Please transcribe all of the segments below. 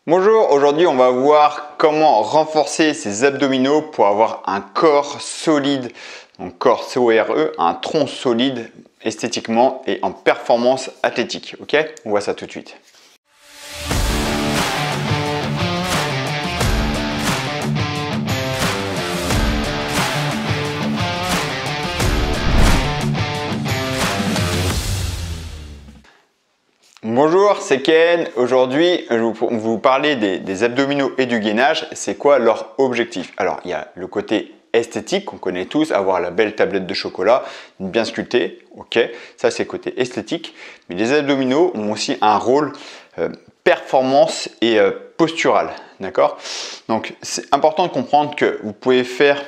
Bonjour, aujourd'hui on va voir comment renforcer ses abdominaux pour avoir un corps solide, donc corps CORE, un tronc solide esthétiquement et en performance athlétique. Ok, on voit ça tout de suite. Bonjour, c'est Ken. Aujourd'hui, je vais vous parler des abdominaux et du gainage. C'est quoi leur objectif? Alors, il y a le côté esthétique qu'on connaît tous, avoir la belle tablette de chocolat, bien sculptée. Ok, ça c'est le côté esthétique. Mais les abdominaux ont aussi un rôle performance et postural. D'accord? Donc, c'est important de comprendre que vous pouvez faire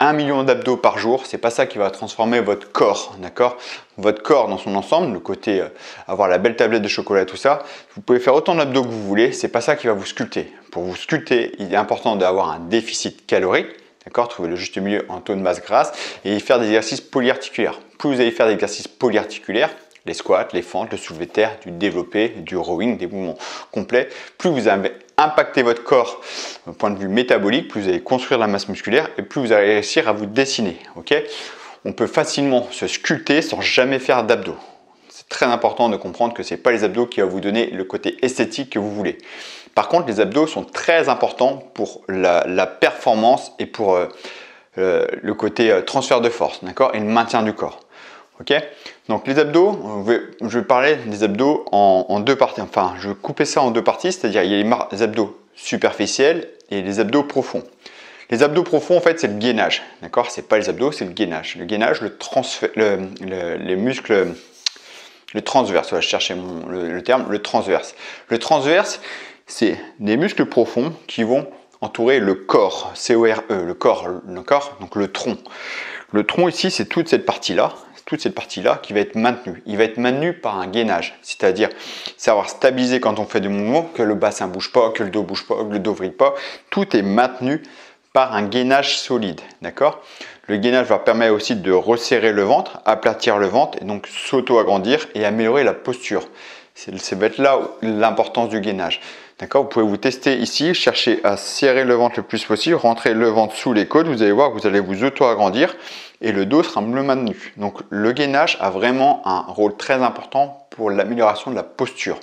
1 million d'abdos par jour, c'est pas ça qui va transformer votre corps, d'accord? Votre corps dans son ensemble, le côté avoir la belle tablette de chocolat, tout ça, vous pouvez faire autant d'abdos que vous voulez, c'est pas ça qui va vous sculpter. Pour vous sculpter, il est important d'avoir un déficit calorique, d'accord? Trouver le juste milieu en taux de masse grasse et faire des exercices polyarticulaires. Plus vous allez faire des exercices polyarticulaires, les squats, les fentes, le soulevé de terre, du développé, du rowing, des mouvements complets, plus vous avez impacté votre corps au point de vue métabolique, plus vous allez construire la masse musculaire et plus vous allez réussir à vous dessiner. Okay, on peut facilement se sculpter sans jamais faire d'abdos. C'est très important de comprendre que ce n'est pas les abdos qui vont vous donner le côté esthétique que vous voulez. Par contre, les abdos sont très importants pour la performance et pour le côté transfert de force, d'accord, et le maintien du corps. Ok, donc les abdos, je vais parler des abdos en deux parties. Enfin, je vais couper ça en deux parties, c'est-à-dire il y a les abdos superficiels et les abdos profonds. Les abdos profonds, en fait, c'est le gainage. D'accord, c'est pas les abdos, c'est le gainage. Le gainage, les muscles, le transverse. Je cherchais le terme, le transverse. Le transverse, c'est des muscles profonds qui vont entourer le corps, CORE, le corps, donc le tronc. Le tronc ici, c'est toute cette partie-là qui va être maintenue. Il va être maintenu par un gainage, c'est-à-dire savoir stabiliser quand on fait des mouvements, que le bassin ne bouge pas, que le dos ne bouge pas, que le dos ne vrille pas. Tout est maintenu par un gainage solide, d'accord? Le gainage va permettre aussi de resserrer le ventre, aplatir le ventre et donc s'auto-agrandir et améliorer la posture. Ça va être là l'importance du gainage. D'accord, vous pouvez vous tester ici, chercher à serrer le ventre le plus possible, rentrer le ventre sous les côtes, vous allez voir que vous allez vous auto-agrandir et le dos sera mieux maintenu. Donc le gainage a vraiment un rôle très important pour l'amélioration de la posture.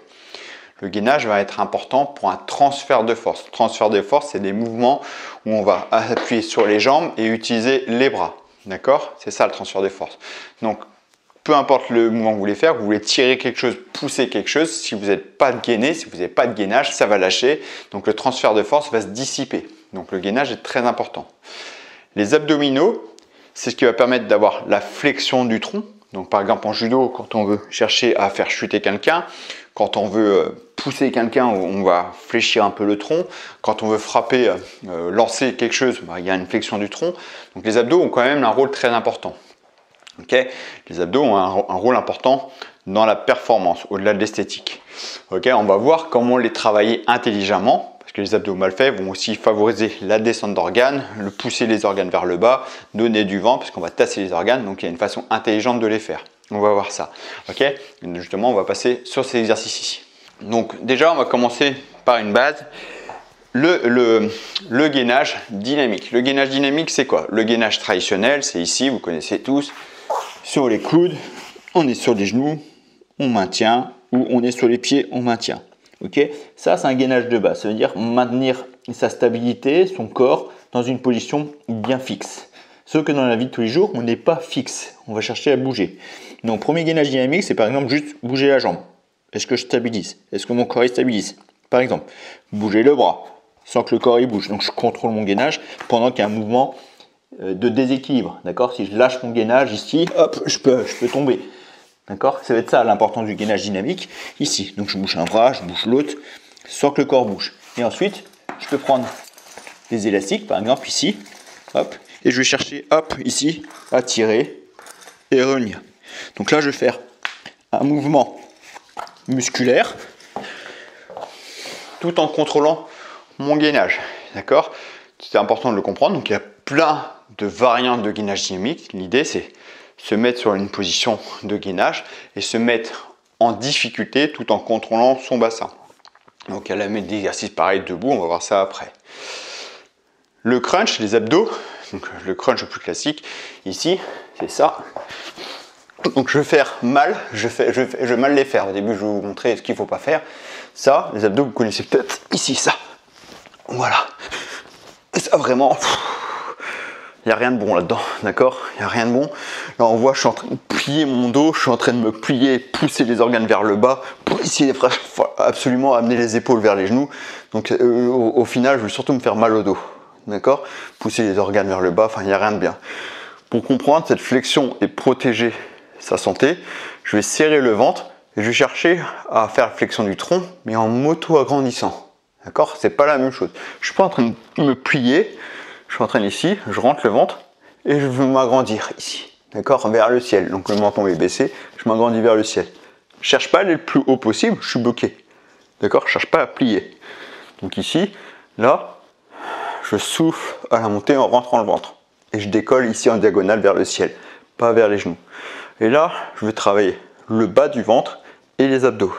Le gainage va être important pour un transfert de force. Le transfert de force, c'est des mouvements où on va appuyer sur les jambes et utiliser les bras. D'accord? C'est ça le transfert de force. Donc peu importe le mouvement que vous voulez faire, vous voulez tirer quelque chose, pousser quelque chose, si vous n'êtes pas gainé, si vous n'avez pas de gainage, ça va lâcher. Donc le transfert de force va se dissiper. Donc le gainage est très important. Les abdominaux, c'est ce qui va permettre d'avoir la flexion du tronc. Donc par exemple en judo, quand on veut chercher à faire chuter quelqu'un, quand on veut pousser quelqu'un, on va fléchir un peu le tronc. Quand on veut frapper, lancer quelque chose, il y a une flexion du tronc. Donc les abdos ont quand même un rôle très important. Okay, les abdos ont un rôle important dans la performance, au-delà de l'esthétique. Okay, on va voir comment les travailler intelligemment, parce que les abdos mal faits vont aussi favoriser la descente d'organes, pousser les organes vers le bas, donner du vent, parce qu'on va tasser les organes, donc il y a une façon intelligente de les faire. On va voir ça. Okay, et justement, on va passer sur ces exercices ici. Donc déjà, on va commencer par une base. Le gainage dynamique. Le gainage dynamique, c'est quoi? Le gainage traditionnel, c'est ici, vous connaissez tous. Sur les coudes, on est sur les genoux, on maintient, ou on est sur les pieds, on maintient. Okay, ça, c'est un gainage de base. Ça veut dire maintenir sa stabilité, son corps, dans une position bien fixe. Sauf que dans la vie de tous les jours, on n'est pas fixe. On va chercher à bouger. Donc, premier gainage dynamique, c'est par exemple juste bouger la jambe. Est-ce que je stabilise? Est-ce que mon corps est stabilise? Par exemple, bouger le bras sans que le corps il bouge. Donc, je contrôle mon gainage pendant qu'il y a un mouvement de déséquilibre, d'accord? Si je lâche mon gainage ici, hop, je peux tomber, d'accord? Ça va être ça l'importance du gainage dynamique ici. Donc je bouge un bras, je bouge l'autre, sans que le corps bouge. Et ensuite, je peux prendre des élastiques, par exemple ici, hop, et je vais chercher, hop, ici, à tirer et revenir. Donc là, je vais faire un mouvement musculaire, tout en contrôlant mon gainage, d'accord? C'est important de le comprendre. Donc il y a plein de variantes de gainage dynamique. L'idée, c'est se mettre sur une position de gainage et se mettre en difficulté tout en contrôlant son bassin. Donc elle a mis des exercices pareils debout, on va voir ça après. Le crunch, les abdos, donc le crunch le plus classique, ici, c'est ça. Donc je vais faire mal, je vais mal les faire. Au début, je vais vous montrer ce qu'il ne faut pas faire. Ça, les abdos, vous connaissez peut-être ici, ça. Voilà. Et ça, vraiment, il n'y a rien de bon là-dedans, d'accord? Il n'y a rien de bon. Là, on voit, je suis en train de plier mon dos, je suis en train de me plier, pousser les organes vers le bas, pour essayer absolument amener les épaules vers les genoux. Donc au final, je vais surtout me faire mal au dos, d'accord? Pousser les organes vers le bas, enfin, il n'y a rien de bien. Pour comprendre cette flexion et protéger sa santé, je vais serrer le ventre et je vais chercher à faire la flexion du tronc, mais en m'auto-agrandissant, d'accord? C'est pas la même chose. Je suis pas en train de me plier. Je suis en train ici, je rentre le ventre et je veux m'agrandir ici, d'accord, vers le ciel. Donc le menton est baissé, je m'agrandis vers le ciel. Je cherche pas à aller le plus haut possible, je suis bloqué, d'accord, je cherche pas à plier. Donc ici, là, je souffle à la montée en rentrant le ventre et je décolle ici en diagonale vers le ciel, pas vers les genoux. Et là, je vais travailler le bas du ventre et les abdos.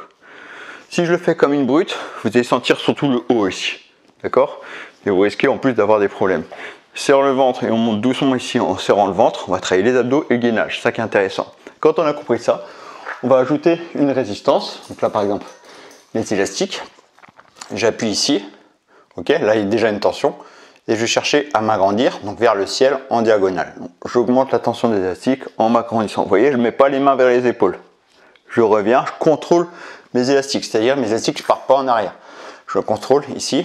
Si je le fais comme une brute, vous allez sentir surtout le haut ici, d'accord? Et vous risquez en plus d'avoir des problèmes. Serre le ventre et on monte doucement ici en serrant le ventre. On va travailler les abdos et le gainage, c'est ça qui est intéressant. Quand on a compris ça, on va ajouter une résistance. Donc là par exemple, les élastiques. J'appuie ici, ok, là il y a déjà une tension. Et je vais chercher à m'agrandir, donc vers le ciel en diagonale. J'augmente la tension des élastiques en m'agrandissant. Vous voyez, je ne mets pas les mains vers les épaules. Je reviens, je contrôle mes élastiques, c'est-à-dire mes élastiques, je ne pars pas en arrière. Je contrôle ici,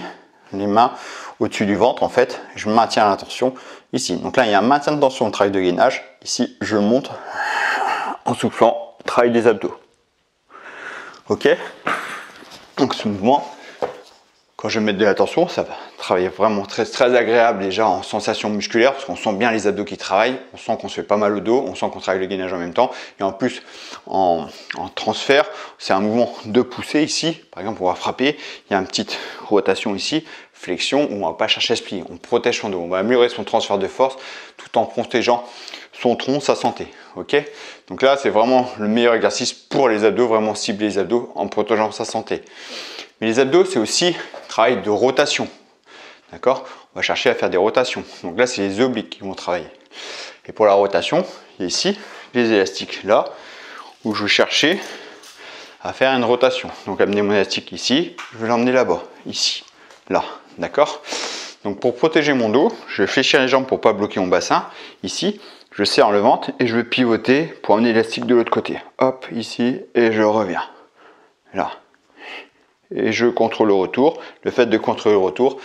les mains au-dessus du ventre en fait, je maintiens la tension ici. Donc là il y a un maintien de tension au travail de gainage. Ici je monte en soufflant, travail des abdos. Ok. Donc ce mouvement, quand je vais mettre de la tension, ça va travailler vraiment très agréable déjà en sensation musculaire parce qu'on sent bien les abdos qui travaillent, on sent qu'on se fait pas mal au dos, on sent qu'on travaille le gainage en même temps. Et en plus en transfert, c'est un mouvement de poussée ici. Par exemple on va frapper, il y a une petite rotation ici, flexion, où on va pas chercher à se plier, on protège son dos, on va améliorer son transfert de force tout en protégeant son tronc, sa santé. Ok. Donc là c'est vraiment le meilleur exercice pour les abdos, vraiment cibler les abdos en protégeant sa santé. Mais les abdos, c'est aussi travail de rotation. D'accord? On va chercher à faire des rotations. Donc là, c'est les obliques qui vont travailler. Et pour la rotation, il y a ici les élastiques là, où je vais chercher à faire une rotation. Donc amener mon élastique ici, je vais l'emmener là-bas, ici, là. D'accord? Donc pour protéger mon dos, je vais fléchir les jambes pour ne pas bloquer mon bassin. Ici, je serre le ventre et je vais pivoter pour amener l'élastique de l'autre côté. Hop, ici, et je reviens. Là. Et je contrôle le retour. Le fait de contrôler le retour,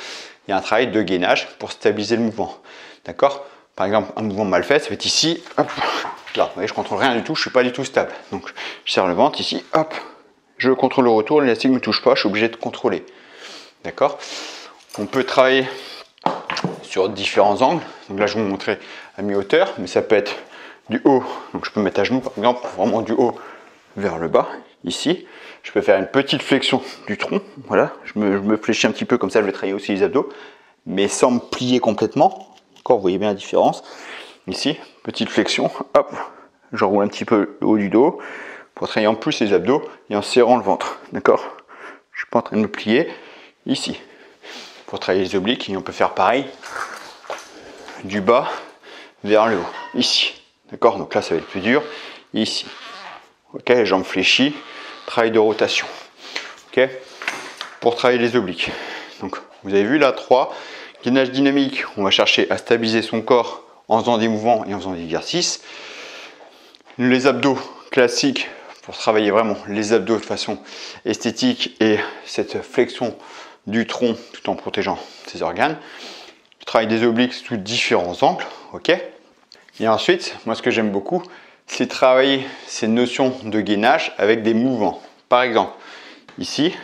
il y a un travail de gainage pour stabiliser le mouvement. D'accord? Par exemple, un mouvement mal fait, ça va être ici, hop, là. Vous voyez, je ne contrôle rien du tout, je ne suis pas du tout stable. Donc, je serre le ventre ici, hop, je contrôle le retour, l'élastique ne me touche pas, je suis obligé de contrôler. D'accord? On peut travailler sur différents angles. Donc là, je vais vous montrer à mi-hauteur, mais ça peut être du haut. Donc, je peux mettre à genoux, par exemple, vraiment du haut vers le bas, ici. Je peux faire une petite flexion du tronc, voilà, je me fléchis un petit peu comme ça, je vais travailler aussi les abdos, mais sans me plier complètement. Encore, vous voyez bien la différence. Ici, petite flexion, hop, j'enroule un petit peu le haut du dos pour travailler en plus les abdos et en serrant le ventre, d'accord? Je ne suis pas en train de me plier. Ici, pour travailler les obliques, et on peut faire pareil, du bas vers le haut, ici, d'accord? Donc là, ça va être plus dur, ici, ok, les jambes fléchies. Travail de rotation. Ok. Pour travailler les obliques. Donc, vous avez vu là 3 gainage dynamique. On va chercher à stabiliser son corps en faisant des mouvements et en faisant des exercices. Les abdos classiques pour travailler vraiment les abdos de façon esthétique et cette flexion du tronc tout en protégeant ses organes. Le travail des obliques sous différents angles. Ok. Et ensuite, moi ce que j'aime beaucoup, c'est travailler ces notions de gainage avec des mouvements. Par exemple, ici,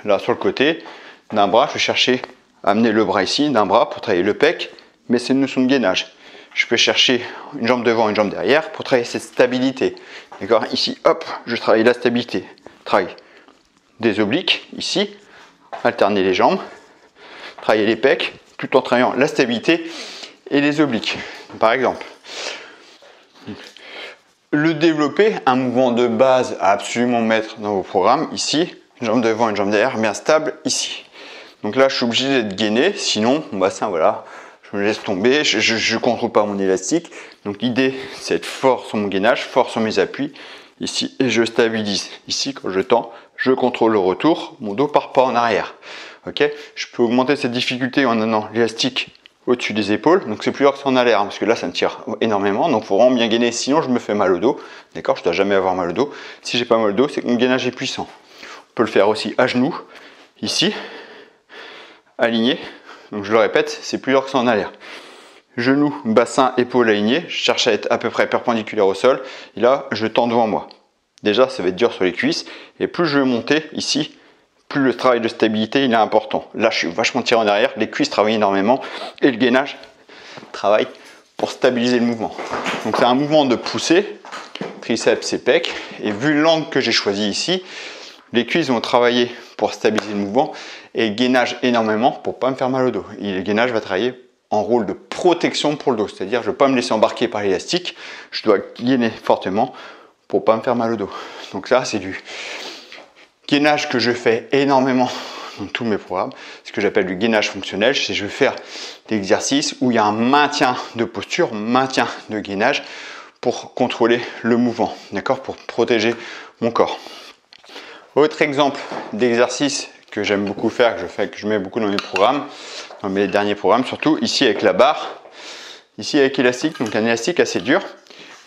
là sur le côté d'un bras, je vais chercher à amener le bras ici d'un bras pour travailler le pec, mais c'est une notion de gainage. Je peux chercher une jambe devant, une jambe derrière pour travailler cette stabilité. D'accord? Ici, hop, je travaille la stabilité. Travaille des obliques, ici, alterner les jambes, travailler les pecs, tout en travaillant la stabilité et les obliques. Par exemple, le développer, un mouvement de base à absolument mettre dans vos programmes, ici, une jambe devant, une jambe derrière, bien stable, ici. Donc là, je suis obligé d'être gainé, sinon, mon bassin, voilà, je me laisse tomber, je ne contrôle pas mon élastique. Donc l'idée, c'est être fort sur mon gainage, fort sur mes appuis, ici, et je stabilise. Ici, quand je tends, je contrôle le retour, mon dos part pas en arrière. Ok, je peux augmenter cette difficulté en amenant l'élastique au-dessus des épaules, donc c'est plus dur que ça en a l'air, parce que là ça me tire énormément, donc il faut vraiment bien gainer, sinon je me fais mal au dos, d'accord, je ne dois jamais avoir mal au dos. Si j'ai pas mal au dos, c'est que mon gainage est puissant. On peut le faire aussi à genoux, ici, aligné, donc je le répète, c'est plus dur que ça en a l'air. Genoux, bassin, épaules alignés, je cherche à être à peu près perpendiculaire au sol, et là je tends devant moi. Déjà ça va être dur sur les cuisses, et plus je vais monter ici, plus le travail de stabilité il est important. Là je suis vachement tiré en arrière, les cuisses travaillent énormément et le gainage travaille pour stabiliser le mouvement. Donc c'est un mouvement de poussée, triceps et pecs, et vu l'angle que j'ai choisi ici, les cuisses vont travailler pour stabiliser le mouvement et le gainage énormément pour pas me faire mal au dos. Et le gainage va travailler en rôle de protection pour le dos, c'est-à-dire je ne veux pas me laisser embarquer par l'élastique, je dois gainer fortement pour pas me faire mal au dos. Donc là c'est du gainage que je fais énormément dans tous mes programmes, ce que j'appelle du gainage fonctionnel, c'est je vais faire des exercices où il y a un maintien de posture, maintien de gainage pour contrôler le mouvement, d'accord, pour protéger mon corps. Autre exemple d'exercice que j'aime beaucoup faire, que je mets beaucoup dans mes programmes, dans mes derniers programmes surtout, ici avec la barre, ici avec élastique, donc un élastique assez dur.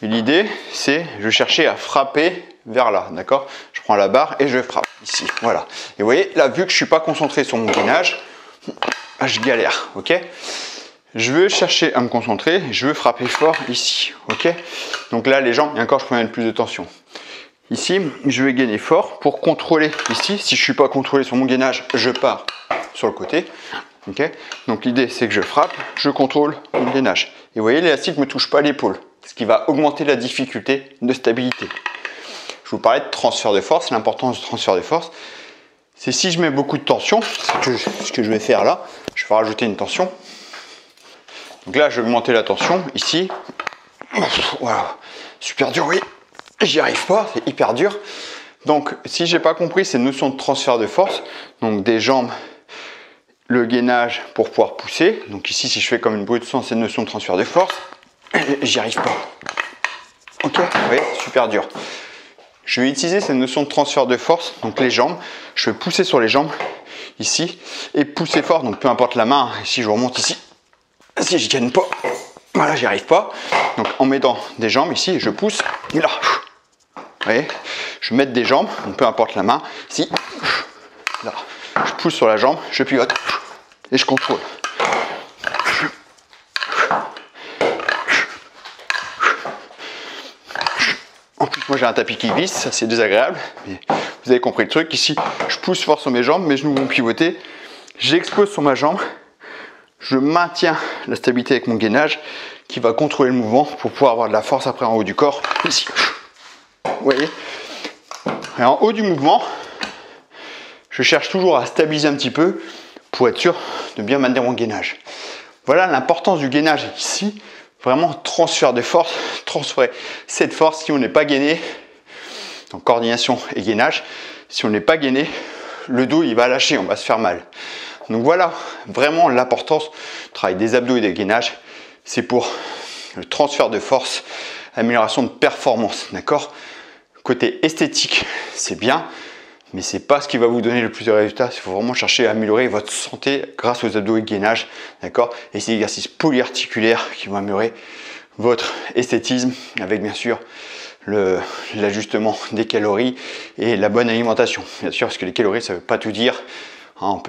Et l'idée, c'est je chercher à frapper vers là, d'accord? Je prends la barre et je frappe ici, voilà. Et vous voyez, là, vu que je ne suis pas concentré sur mon gainage, je galère, ok? Je veux chercher à me concentrer, je veux frapper fort ici, ok? Donc là, les jambes, et encore, je peux mettre plus de tension. Ici, je vais gainer fort pour contrôler ici. Si je ne suis pas contrôlé sur mon gainage, je pars sur le côté, ok? Donc l'idée, c'est que je frappe, je contrôle mon gainage. Et vous voyez, l'élastique ne me touche pas l'épaule, ce qui va augmenter la difficulté de stabilité. Je vous parlais de transfert de force, l'importance du transfert de force, c'est si je mets beaucoup de tension, ce que je vais faire là, je vais rajouter une tension. Donc là, je vais augmenter la tension, ici, voilà, super dur, oui, j'y arrive pas, c'est hyper dur. Donc, si j'ai pas compris cette notion de transfert de force, donc des jambes, le gainage pour pouvoir pousser, donc ici, si je fais comme une brute sans cette notion de transfert de force, j'y arrive pas. Ok, oui, super dur. Je vais utiliser cette notion de transfert de force, donc les jambes, je vais pousser sur les jambes, ici, et pousser fort, donc peu importe la main, ici je remonte ici, si je gagne pas, voilà, j'y arrive pas, donc en mettant des jambes ici, je pousse, et là, vous voyez, je vais mettre des jambes, donc peu importe la main, ici, là, je pousse sur la jambe, je pivote, et je contrôle. En plus, moi j'ai un tapis qui glisse, ça c'est désagréable, mais vous avez compris le truc. Ici, je pousse fort sur mes jambes, mes genoux vont pivoter, j'expose sur ma jambe, je maintiens la stabilité avec mon gainage qui va contrôler le mouvement pour pouvoir avoir de la force après en haut du corps. Ici, vous voyez. Et en haut du mouvement, je cherche toujours à stabiliser un petit peu pour être sûr de bien maintenir mon gainage. Voilà l'importance du gainage ici. Vraiment transfert de force, transférer cette force. Si on n'est pas gainé, donc coordination et gainage, si on n'est pas gainé, le dos il va lâcher, on va se faire mal. Donc voilà vraiment l'importance du travail des abdos et des gainages, c'est pour le transfert de force, amélioration de performance, d'accord? Côté esthétique, c'est bien, mais c'est pas ce qui va vous donner le plus de résultats. Il faut vraiment chercher à améliorer votre santé grâce aux abdos et gainage, d'accord? Et ces exercices polyarticulaires qui vont améliorer votre esthétisme avec bien sûr l'ajustement des calories et la bonne alimentation. Bien sûr, parce que les calories, ça ne veut pas tout dire. Hein,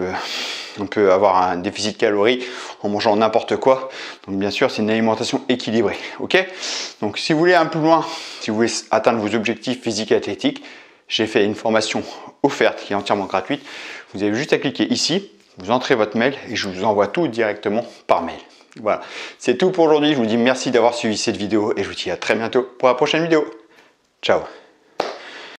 on peut avoir un déficit de calories en mangeant n'importe quoi. Donc bien sûr, c'est une alimentation équilibrée. Ok? Donc si vous voulez un peu plus loin, si vous voulez atteindre vos objectifs physiques et athlétiques, j'ai fait une formation offerte qui est entièrement gratuite. Vous avez juste à cliquer ici, vous entrez votre mail et je vous envoie tout directement par mail. Voilà, c'est tout pour aujourd'hui. Je vous dis merci d'avoir suivi cette vidéo et je vous dis à très bientôt pour la prochaine vidéo. Ciao!